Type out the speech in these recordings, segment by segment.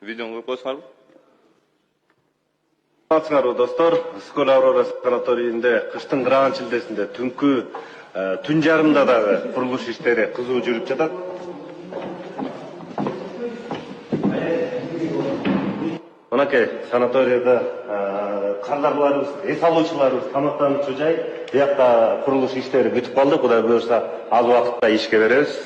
Видеоны коюп коесуңарбы? Саламатсыңарбы достор. Скөл Аврора санаторийинде кыштын кыраган шилдесинде түнкү түн жарымда дагы курулуш иштери кызуу жүрүп жатат. Мынакей санаторийда кардарларыбыз, эс алуучуларыбыз тамактануучу жай. Биякта курулуш иштери бүтүп калды. Кудай буюрса, аз убакытта ишке беребиз.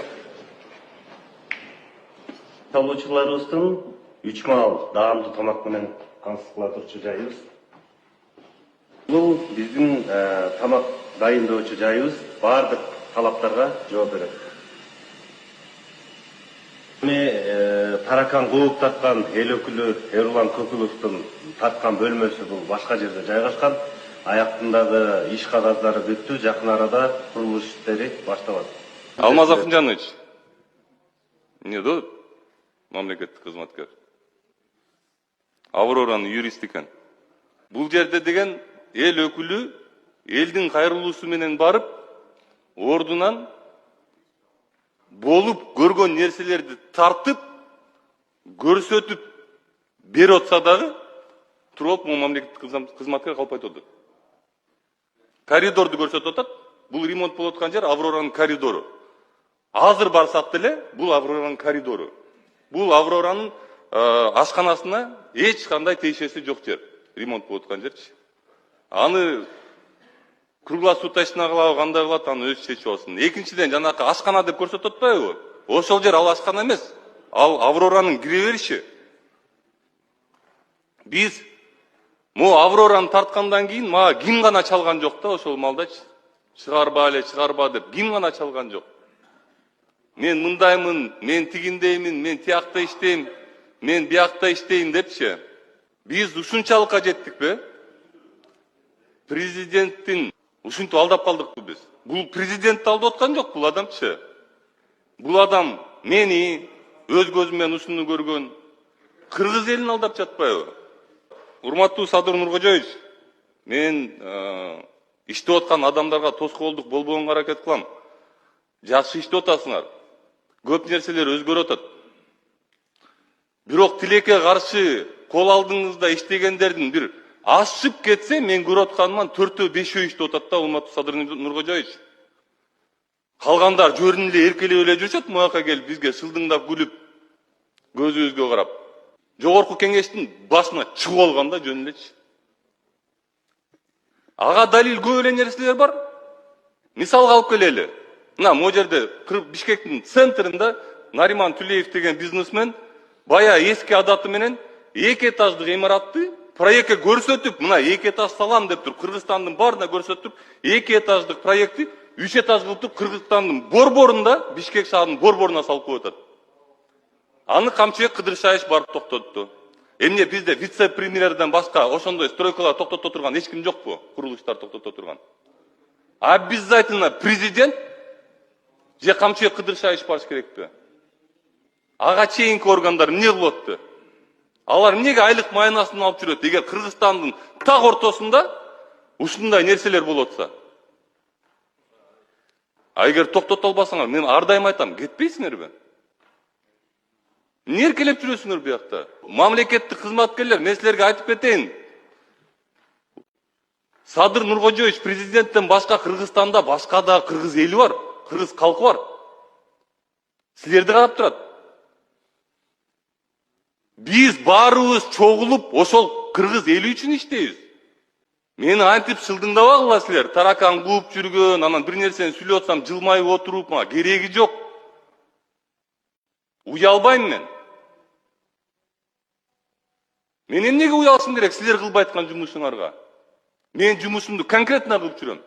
Эс алуучуларыбыздын 3 маал даамдуу тамак менен камсыз кыла турчу жайыбыз. Бул биздин тамак дайындоочу жайыбыз баардык талаптарга жооп берет. Таракан кууп тарткан эл өкүлү Эрулан Көкүловдун тарткан бөлмөсү бул башка жерде жайгашкан. Аяктындагы иш кагаздары бүттү. Жакын арада курулуш иштери башталат. Алмаз Акынжанович, эмне да мамлекеттик кызматкер? Авроранын юрист экен. Бул жерде деген эл өкүлү элдин кайрылуусу менен барып, ордунан болуп көргөн нерселерди тартып, көрсөтүп берип атса дагы, туруп могу мамлекеттик кызматкер калп айтып. Коридорду көрсөтүп атат. Бул ремонт болуп аткан жер Авроранын коридору. Азыр барсак деле бул Авроранын коридору. Бул Авроранын ашканасына эч кандай тиешеси жок жер. Ремонт болуп аткан жерчи. Аны круглосуточно кылабы, кандай кылат, аны өзү чечип алсын. Экинчиден, жанакы ашкана деп көрсөтүп атпайбы? Ошол жер ал ашкана эмес. Ал Авроранын кире бериши. Биз могу Аврораны тарткандан кийин мага ким гана чалган жок да ошол малдачы. Чыгарба деп ким гана чалган жок. Мен мындаймын, мен тигиндеймин, мен тиякта иштейм, мен биякта иштейм депчи. Биз ушунчалыкка жеттикпи? Президенттин ушинтип алдап калдыкпы биз? Бул президентти алдап аткан жок бул адамчы. Бул адам мени өз көзүм менен ушуну көргөн кыргыз элин алдап жатпайбы? Урматтуу Садыр Нуркожоевич, мен иштеп аткан адамдарга тоскоолдук болбогонго аракет кылам. Жакшы иштеп атасыңар. Көп нерселер өзгөрүп атат. Бирок тилекке каршы кол алдыңызда иштегендердин бир ашып кетсе, мен көрүп атканыман 4-5 иштеп атат да, урматтуу Садыр Нуркожоевич. Калгандар жөрүн эле эркелеп эле жүрүшөт, муяка келип бизге шылдыңдап күлүп, көзүбүзгө карап. Жогорку кеңештин башына чыгып алганда жөн элечи. Ага далил көп эле нерселер бар. Мисалга алып келели. Мына могу жерде Бишкектин центринде Нариман Түлеев деген бизнесмен бая эски адаты менен 2 этаждык имаратты проектке көрсөтүп, мына 2 этаж салам деп тур, Кыргызстандын баарына көрсөтүп, 2 этаждык проектти 3 этаж кылып тур, Кыргызстандын борборунда, Бишкек шаарынын борборуна салып коюп атат. Аны камчыбек Кыдыршаевич барып токтотту. Эмне бизде вице-премьерден башка ошондой стройкалар токтото турган эч ким жокпу? Курулуштар токтото турган. Обязательно президент же камчыбек Кыдыршаевич барыш керекпи? Ага чейинки органдар эмне кылып атты? Алар эмнеге айлык майнасын алып жүрөт? Эгер Кыргызстандын так ортосунда ушундай нерселер болуп атса. Эгер токтото албасаңар, мен ар дайым айтам, кетпейсиңерби? Эмне эркелеп жүрөсүңөр буякта? Мамлекеттик кызматкерлер, мен силерге айтып кетейин. Садыр Нуркожоевич президенттен башка Кыргызстанда башка да кыргыз эли бар, кыргыз калкы бар. Силерди карап турат. Биз баарыбыз чогулуп, ошол кыргыз эли үчүн иштейбиз. Мени антип шылдыңдабагыла силер. Таракан кууп жүргөн, анан бир нерсени сүйлөп атсам жылмайып отуруп, мага кереги жок. Уялбайм мен. Мен эмнеге уялышым керек силер кылбай аткан жумушуңарга? Мен жумушумду конкретно кылып жүрөм.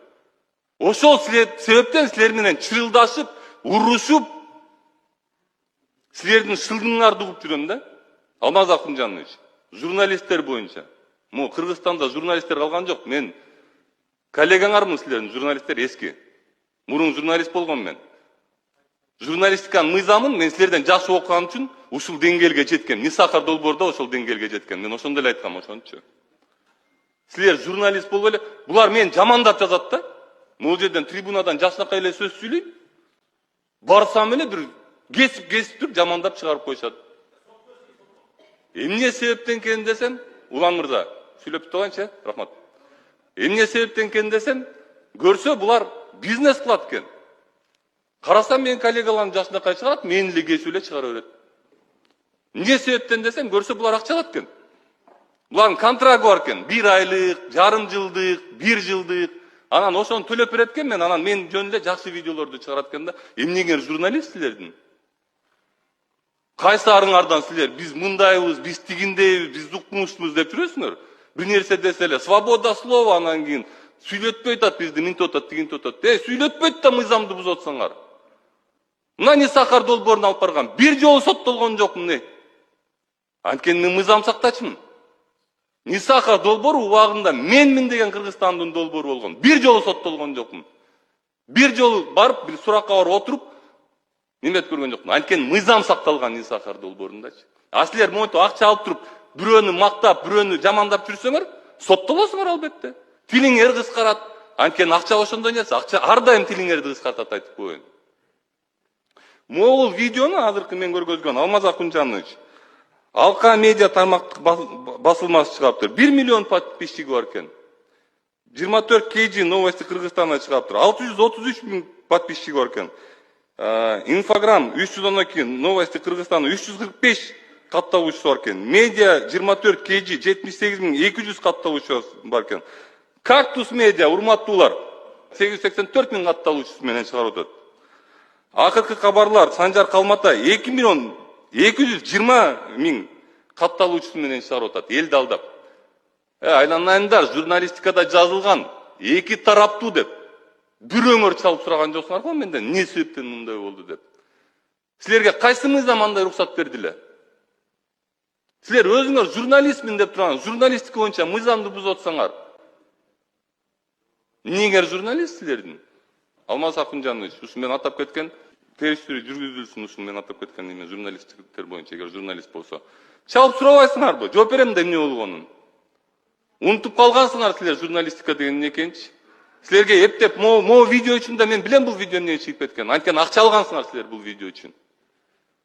Ошол себептен силер менен чырылдашып, урушуп, силердин шылдыңыңарды угуп жүрөм да. Алмаз Акынжанович, журналисттер боюнча. Могу Кыргызстанда журналисттер калган жок. Мен коллегаңармын силердин, журналисттер эски. Мурун журналист болгом мен. Журналистиканын мыйзамын мен силерден жакшы окуган үчүн ушул деңгээлге жеткен. Мисахар долбоордо ошол деңгээлге жеткен. Мен ошондой эле айткам, ошончу. Силер журналист болуп эле, булар мени жамандап жазат да. Могу жерден трибунадан жакшынакай эле сөз сүйлөйм. Барсам эле бир кесип туруп жамандап чыгарып коюшат. Эмне себептен экен десем, Улан мырза, сүйлөп бүтүп алайынчы, рахмат. Эмне себептен экен десем, көрсө булар бизнес кылат экен. Карасам менин коллегаларым жашынакай чыгарат, мени эле кесип эле чыгара берет. Эмне себептен десем, көрсө булар акча алат экен. Булардын контрагы бар экен, 1 айлык, жарым жылдык, 1 жылдык. Анан ошону төлөп берет экен, анан мен жөнүндө жакшы видеолорду чыгарат экен да. Эмнеге журналист силердин? Кайсы арыңардан силер биз мындайбыз, биз тигиндейбиз, биз укмушпуз деп жүрөсүңөр. Бир нерсе десе эле свобода слова, анан кийин сүйлөтпөй атат бизди, минтип атат, тигинтип атат. Сүйлөтпөйт да мыйзамды бузуп атсаңар. Мына Нисахар долбоорун алып барган, бир жолу соттолгон жок эмне? Анткени мен мыйзам сактачымын. Нисахар долбоору убагында менмин деген Кыргызстандын долбоору болгон. Бир жолу соттолгон жокмун. Бир жолу барып, бир суракка барып отуруп, неметип көргөн жокмун. Анткени мыйзам сакталган Нисахар долбоорундачы. А силер монтип акча алып туруп, бирөөнү мактап, бирөөнү жамандап жүрсөңөр, соттолосуңар албетте. Тилиңер кыскарат. Анткени акча ошондой нерсе, акча ар дайым тилиңерди кыскартат айтып коеюн. Могул видеону азыркы мен көргөзгөн Алмаз Акунжанович Алка медиа тармактык басылмасы чыгаптыр. 1 миллион подписчиги бар экен. 24 kg новости Кыргызстана чыгаптыр. 633 000 подписчиги бар экен. Инфограм 312 новости Кыргызстана 345 катталуучусу бар экен. Медиа 24 kg 78 200 катталуучусу бар экен. Кактус медиа урматтуулар 884 000 катталуучусу менен чыгарып атат. Акыркы кабарлар Санжар Калматай 2 миллион 220 000 катталуучусу менен чыгарып атат. Элди алдап. Айланайындар, журналистикада жазылган эки тараптуу деп. Бирөөңөр чалып сураган жоксуңар го менден, эмне себептен мындай болду деп. Силерге кайсы мыйзам андай уруксат берди эле? Силер өзүңөр журналистмин деп турган, журналистика боюнча мыйзамды бузуп атсаңар. Эмнеге журналист силердин? Алмаз Акунжанович, ушу мен атап кеткен, териштирүү жүргүзүлсүн, ушу мен атап кеткен эме журналисттер боюнча, эгер журналист болсо. Чалып сурабайсыңарбы? Жооп берем да эмне болгонун. Унутуп калгансыңар силер журналистика деген эмне экенчи. Силерге эптеп, мо видео үчүн да мен билем бул видео эмне чыгып кеткен. Анткени акча алгансыңар силер бул видео үчүн.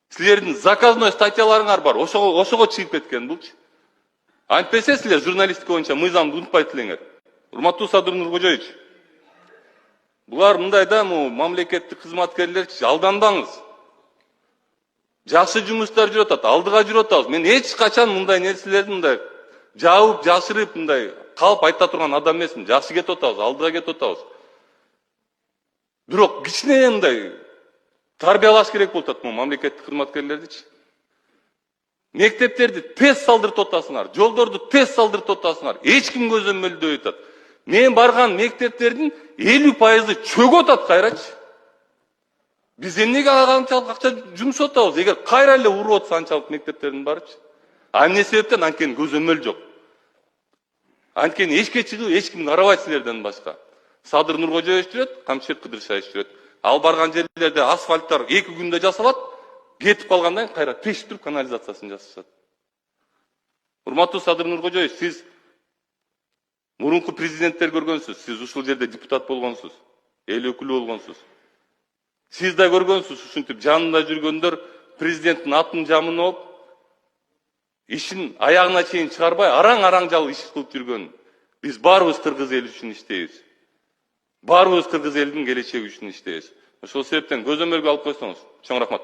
Силердин заказной статьяларыңар бар, ошого чыгып кеткен булчу. Антпесе силер журналистика боюнча мыйзамды унутпайт элеңер. Урматтуу Садыр Нуркожоевич, булар мындай да мамлекеттик кызматкерлерчи, алданбаңыз. Жакшы жумуштар жүрүп атат, алдыга жүрүп атабыз. Мен эч качан мындай нерселерди мындай жаап, жашырып, мындай калп айта турган адам эмесмин. Жакшы кетип атабыз, алдыга кетип атабыз. Бирок кичине мындай тарбиялаш керек болуп атат мамлекеттик кызматкерлердичи. Мектептерди тез салдырып атасыңар, жолдорду тез салдырып атасыңар. Эч ким көзөмөлдөй атат. Мен барган мектептердин 50% чөгүп атат кайрачы. Биз эмнеге канчалык акча жумшап атабыз? Эгер кайра эле уруп атса анчалык мектептердин барычы. А эмне себептен? Анткени көзөмөл жок. Анткени эчке чыгып эч ким карабайт силерден башка. Садыр Нуркожоевич жүрөт, Камчет Кыдыршаевич жүрөт. Ал барган жерлерде асфальттар 2 күндө жасалат, кетип калгандан кайра тешип туруп канализациясын жасашат. Урматтуу Садыр Нуркожоевич, сиз мурунку президенттер көргөнсүз, сиз ушул жерде депутат болгонсуз, эл өкүлү болгонсуз. Сиз да көргөнсүз, ушинтип жанында жүргөндөр президенттин атын жамын алып, ишин аягына чейин чыгарбай, араң жал иш кылып жүргөн. Биз баарыбыз кыргыз эли үчүн иштейбиз. Баарыбыз кыргыз элдин келечеги үчүн иштейбиз. Ошол себептен көзөмөлгө алып койсоңуз, чоң рахмат.